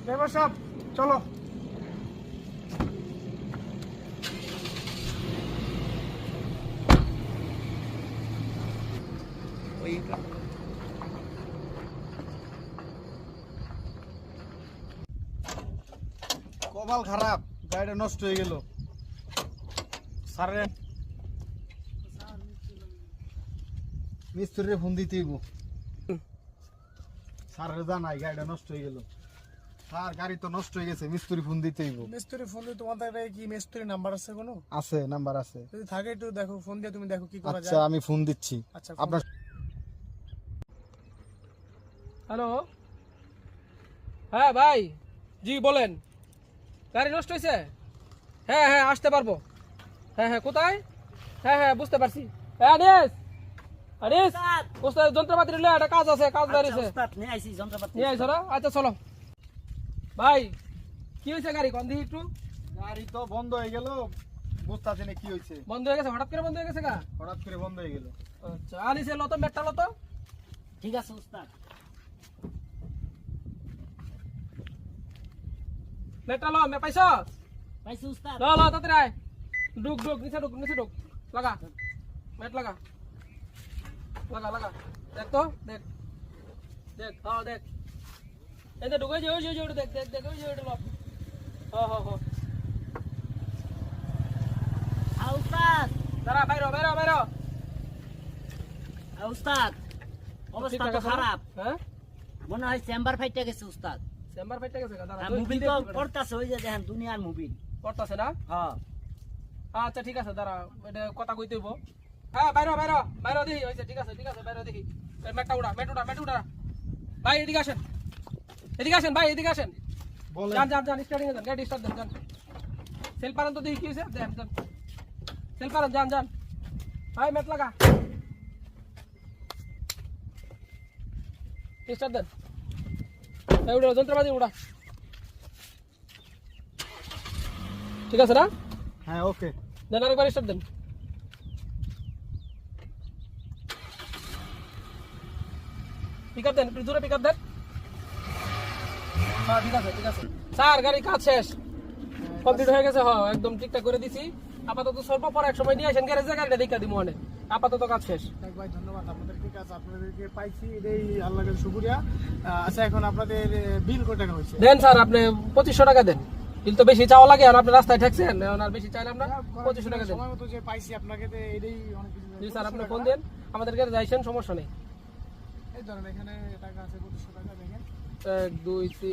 Driver সাহেব চলো। কপাল খারাপ, গাড়িটা নষ্ট হয়ে গেল। স্যারের মিস্ত্রিরে ফোন দিতে হইব। স্যারের জানাই গাড়িটা নষ্ট হয়ে গেল। স্যার গাড়ি তো নষ্ট হয়ে গেছে, মিস্ত্রি ফোন দিতে হইব। মিস্ত্রি ফোন দিয়ে তোমাদের কি মিস্ত্রি নাম্বার আছে কোনো? আছে, নাম্বার আছে। যদি থাকে একটু দেখো, ফোন দিয়ে তুমি দেখো কি করা যায়। আচ্ছা আমি ফোন দিচ্ছি। আচ্ছা আপনার হ্যালো, হ্যাঁ ভাই, জি বলেন। গাড়ি নষ্ট হয়েছে? হ্যাঁ হ্যাঁ আসতে পারবো। হ্যাঁ হ্যাঁ কোথায়? হ্যাঁ হ্যাঁ বুঝতে পারছি। হ্যাঁ আনিস, আনিস বুঝতে যন্ত্রপাতি নিলে একটা কাজ আছে, কাজ বেরিয়েছে। নিয়ে আইসো না? আচ্ছা চলো। ভাই কি হয়েছে গাড়ি কোন দিকে একটু? গাড়ি তো বন্ধ হয়ে গেল, বুঝতেছি না কি হয়েছে। বন্ধ হয়ে গেছে, হঠাৎ করে বন্ধ হয়ে গেছে গা? হঠাৎ করে বন্ধ হয়ে গেল। আচ্ছা আনিস এলো তো, মেটটা লো তো। ঠিক আছে উস্তাদ। মেটটা লো, মে পাইছো? পাইছি উস্তাদ। লো লো তাড়াতাড়ি আয়। ঢুক ঢুক নিচে ঢুক, নিচে ঢুক। লাগা মেট লাগা, লাগা লাগা। দেখ তো, দেখ দেখ, হ্যাঁ দেখ। এই যে ঢুকে যে ওই যে ওটা দেখ দেখ দেখ, ওই যে ওটা লো। হ্যাঁ হ্যাঁ হ্যাঁ। উস্তাদ, দাঁড়া, বাইরো বাইরো বাইরো। উস্তাদ অবস্থা তো খারাপ। হ্যাঁ মনে হয় চেম্বার ফাইটে গেছে উস্তাদ। চেম্বার ফাইটে গেছে গা? দাঁড়া, মুভি তো পড়তাছে, ওই যে দেখেন দুনিয়ার মুভি করতেছে না? হ্যাঁ। আচ্ছা ঠিক আছে, দাঁড়া, এটা কথা কইতে হইব। হ্যাঁ বাইরো বাইরো বাইরো দেখি হয়েছে। ঠিক আছে ঠিক আছে, বাইরো দেখি। মেটটা উড়া, মেট উড়া, মেট উড়া। ভাই এদিকে আসেন, এদিকে আসেন ভাই, এদিকে আসেন। বলেন। যান যান যান, স্টার্টিং এ যান, গাড়ি স্টার্ট দেন, যান। সেল পারেন তো দেখি কি হয়েছে, দেন যান। সেল পারেন, যান যান। ভাই মেট লাগা, স্টার্ট দেন। এই উড়া, যন্ত্রপাতি উড়া। ঠিক আছে না? হ্যাঁ ওকে। দেন আরেকবার স্টার্ট দেন। পিকআপ দেন, একটু জোরে পিকআপ দেন। হ্যাঁ ঠিক আছে ঠিক আছে স্যার, গাড়ি কাজ শেষ, কমপ্লিট হয়ে গেছে। হ্যাঁ একদম ঠিকঠাক করে দিছি। আপাতত স্বল্প পরে এক সময় নিয়ে আসেন গ্যারেজে, গাড়িটা দেখা দিব অনেক। আপাতত কাজ শেষ। ভাই ধন্যবাদ আপনাদের, ঠিক আছে আপনাদেরকে পাইছি, এটাই আল্লাহর শুকরিয়া। আচ্ছা এখন আপনাদের বিল কত টাকা হয়েছে? দেন স্যার, আপনি 2500 টাকা দেন। বিল তো বেশি চাওয়া লাগে, আর আপনি রাস্তায় ঠেকছেন, এখন আর বেশি চাইলাম না। 2500 টাকা দেন। সময় মতো যে পাইছি আপনাকে, এটাই অনেক কিছু। জি স্যার, আপনি ফোন দেন, আমাদের গ্যারেজে আইসেন, সমস্যা নেই। এই ধরেন এখানে টাকা আছে 2500 টাকা, দেখেন। 1 2 3